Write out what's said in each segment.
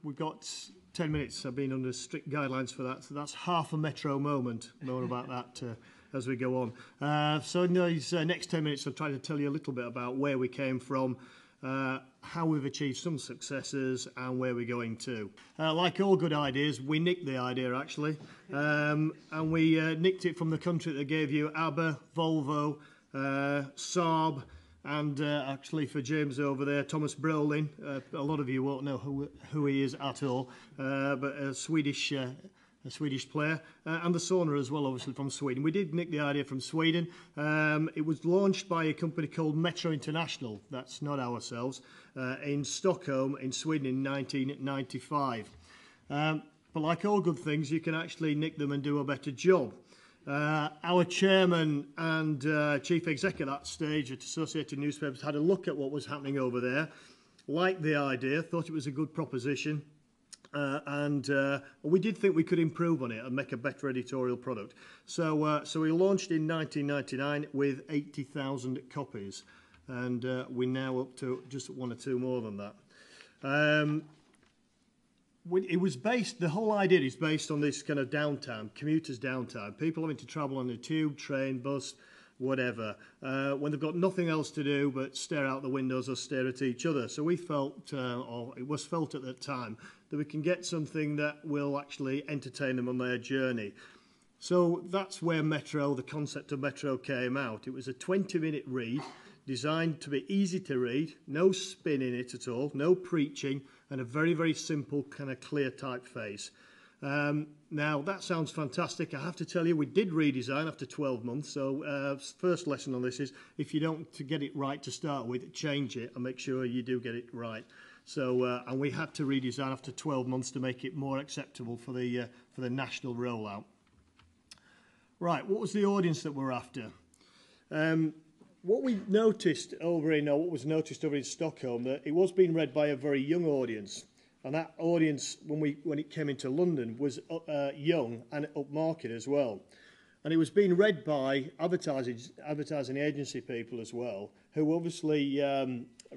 we've got 10 minutes. I've been under strict guidelines for that, so that's half a Metro moment. More about that as we go on. So in these next 10 minutes, I'll try to tell you a little bit about where we came from, how we've achieved some successes, and where we're going to. Like all good ideas, we nicked the idea actually, and we nicked it from the country that gave you ABBA, Volvo, Saab, and actually for James over there, Thomas Brolin. A lot of you won't know who he is at all, but a Swedish player, and the sauna as well, obviously from Sweden. We did nick the idea from Sweden. It was launched by a company called Metro International, that's not ourselves, in Stockholm in Sweden in 1995. But like all good things, you can actually nick them and do a better job. Our chairman and chief exec at that stage at Associated Newspapers had a look at what was happening over there, liked the idea, thought it was a good proposition, and we did think we could improve on it and make a better editorial product. So we launched in 1999 with 80,000 copies, and we're now up to just one or two more than that. It was based, the whole idea is based on this kind of downtime, commuters' downtime, people having to travel on the tube, train, bus, whatever, when they've got nothing else to do but stare out the windows or stare at each other. So we felt, or it was felt at that time, that we can get something that will actually entertain them on their journey. So that's where Metro, the concept of Metro came out. It was a 20-minute read, designed to be easy to read, no spin in it at all, no preaching, and a very, very simple kind of clear typeface. Now, that sounds fantastic. I have to tell you, we did redesign after 12 months. So first lesson on this is, if you don't get it right to start with, change it and make sure you do get it right. So, and we had to redesign after 12 months to make it more acceptable for the national rollout. Right, what was the audience that we're after? What we noticed over in, what was noticed over in Stockholm, that it was being read by a very young audience, and that audience, when it came into London, was young and upmarket as well, and it was being read by advertising agency people as well, who obviously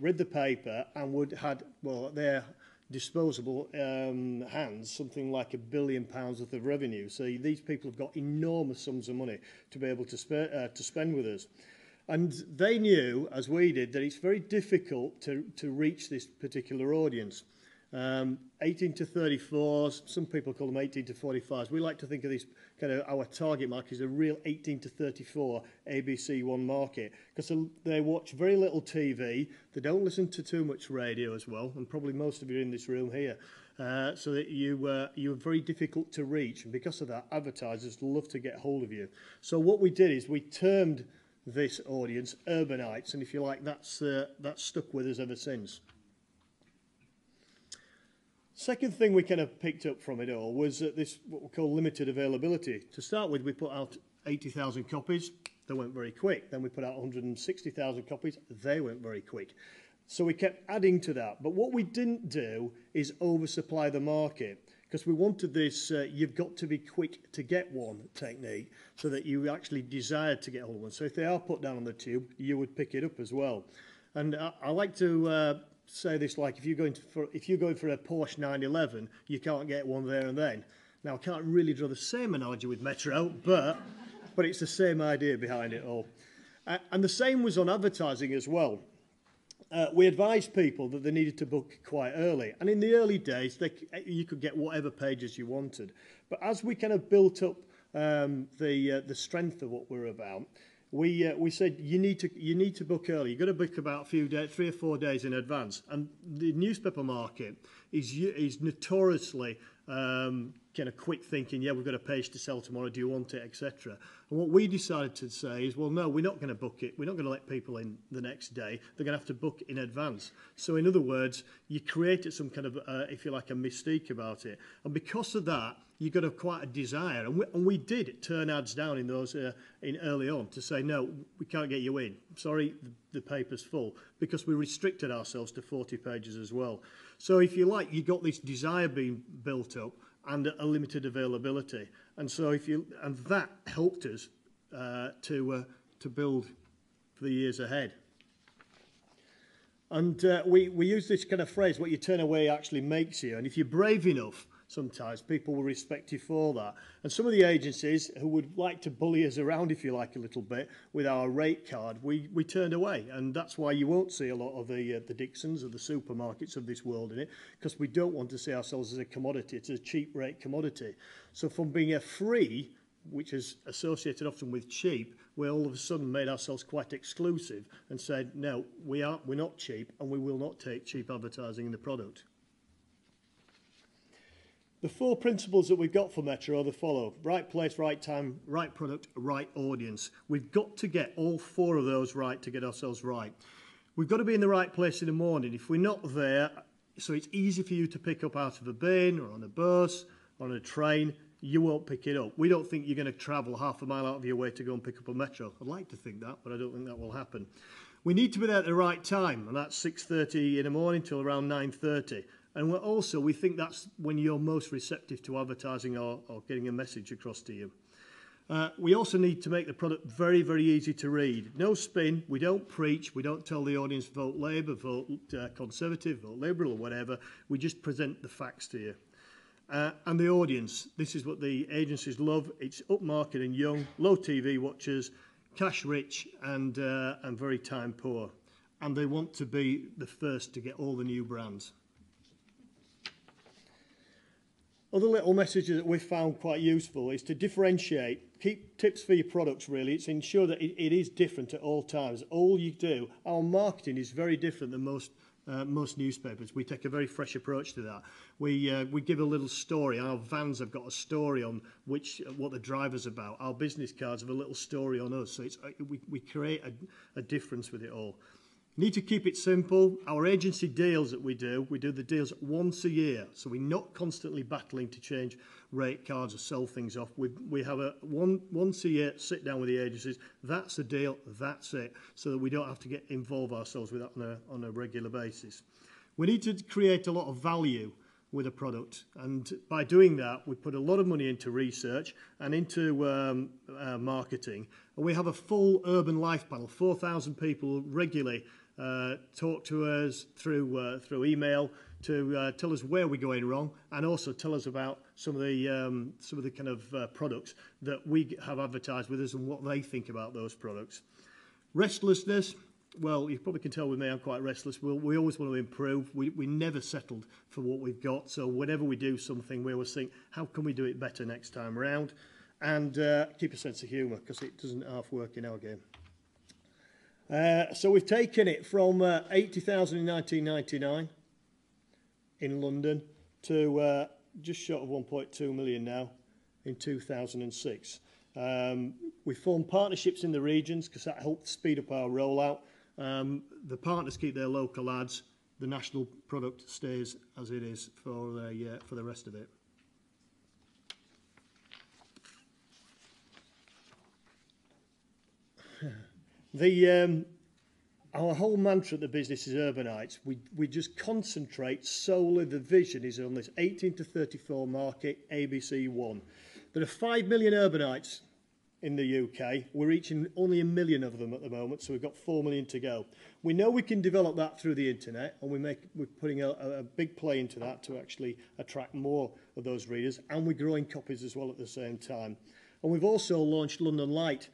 read the paper and had at their disposable hands something like £1 billion worth of revenue. So these people have got enormous sums of money to be able to spend with us. And they knew, as we did, that it's very difficult to reach this particular audience. 18 to 34s, some people call them 18 to 45s. We like to think of this kind of our target market as a real 18 to 34 ABC1 market, because they watch very little TV, they don't listen to too much radio as well, and probably most of you in this room here, so that you're very difficult to reach, and because of that, advertisers love to get hold of you. So what we did is we termed this audience urbanites, and if you like, that's stuck with us ever since. Second thing we kind of picked up from it all was this, what we call limited availability. To start with, we put out 80,000 copies. They went very quick. Then we put out 160,000 copies. They went very quick. So we kept adding to that. But what we didn't do is oversupply the market, because we wanted this you've got to be quick to get one technique, so that you actually desired to get hold of one. So if they are put down on the tube, you would pick it up as well. And I like to say this, like if you're going for a Porsche 911, you can't get one there and then. Now I can't really draw the same analogy with Metro, but it's the same idea behind it all. And the same was on advertising as well. We advised people that they needed to book quite early, and in the early days you could get whatever pages you wanted. But as we kind of built up the strength of what we're about, we said you need to book early. You've got to book about 3 or 4 days in advance. And the newspaper market is notoriously kind of quick thinking. Yeah, we've got a page to sell tomorrow. Do you want it, etc. And what we decided to say is, well, no, we're not going to book it. We're not going to let people in the next day. They're going to have to book in advance. So in other words, you created some kind of, if you like, a mystique about it. And because of that, you got quite a desire, and we did turn ads down in those in early on to say, no, we can't get you in. Sorry, the paper's full, because we restricted ourselves to 40 pages as well. So if you like, you got this desire being built up and a limited availability, and so and that helped us to build for the years ahead. And we use this kind of phrase, what you turn away actually makes you. And if you're brave enough, sometimes people will respect you for that. And some of the agencies who would like to bully us around, if you like, a little bit with our rate card, we turned away. And that's why you won't see a lot of the Dixons or the supermarkets of this world in it, because we don't want to see ourselves as a commodity. It's a cheap rate commodity. So from being a free, which is associated often with cheap, we all of a sudden made ourselves quite exclusive and said, no, we're not cheap, and we will not take cheap advertising in the product. The 4 principles that we've got for Metro are the follow: right place, right time, right product, right audience. We've got to get all 4 of those right to get ourselves right. We've got to be in the right place in the morning. If we're not there, so it's easy for you to pick up out of a bin or on a bus or on a train, you won't pick it up. We don't think you're going to travel half a mile out of your way to go and pick up a Metro. I'd like to think that, but I don't think that will happen. We need to be there at the right time, and that's 6:30 in the morning till around 9:30. And we think that's when you're most receptive to advertising or getting a message across to you. We also need to make the product very, very easy to read. No spin. We don't preach. We don't tell the audience vote Labour, vote Conservative, vote Liberal or whatever. We just present the facts to you. And the audience, this is what the agencies love. It's upmarket and young, low TV watchers, cash rich and very time poor. And they want to be the first to get all the new brands. Other little messages that we've found quite useful is to differentiate, keep tips for your products really. It's ensure that it is different at all times. All you do, our marketing is very different than most newspapers. We take a very fresh approach to that. We give a little story. Our vans have got a story on what the driver's about. Our business cards have a little story on us. So we create a difference with it all. Need to keep it simple. Our agency deals that we do the deals once a year. So we're not constantly battling to change rate cards or sell things off. We have a once a year sit down with the agencies. That's the deal, that's it. So that we don't have to involve ourselves with that on a regular basis. We need to create a lot of value with a product. And by doing that, we put a lot of money into research and into marketing. And we have a full urban life panel. 4,000 people regularly talk to us through email to tell us where we're going wrong, and also tell us about some of the kind of products that we have advertised with us and what they think about those products. Restlessness. Well, you probably can tell with me I'm quite restless. We always want to improve. We never settled for what we've got. So whenever we do something, we always think, how can we do it better next time around? And keep a sense of humour, because it doesn't half work in our game. So we've taken it from 80,000 in 1999 in London to just short of 1.2 million now in 2006. We formed partnerships in the regions because that helped speed up our rollout. The partners keep their local ads. The national product stays as it is for the rest of it. Our whole mantra at the business is urbanites. We just concentrate solely. The vision is on this 18 to 34 market, ABC1. There are 5 million urbanites in the UK. We're reaching only 1 million of them at the moment, so we've got 4 million to go. We know we can develop that through the internet, and we're putting a big play into that to actually attract more of those readers, and we're growing copies as well at the same time. And we've also launched London Light,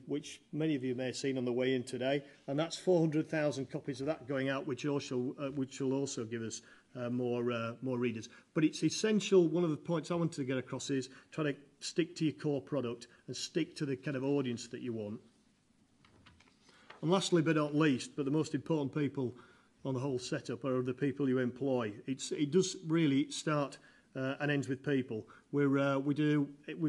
which many of you may have seen on the way in today, and that's 400,000 copies of that going out, which will also give us more readers. But it's essential. One of the points I wanted to get across is try to stick to your core product and stick to the kind of audience that you want. And lastly but not least, but the most important people on the whole setup are the people you employ. It does really start and ends with people. We've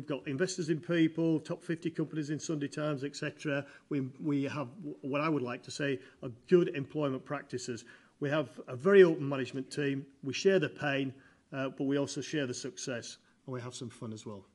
got investors in people, top 50 companies in Sunday Times, etc. We have what I would like to say are good employment practices. We have a very open management team. We share the pain, but we also share the success, and we have some fun as well.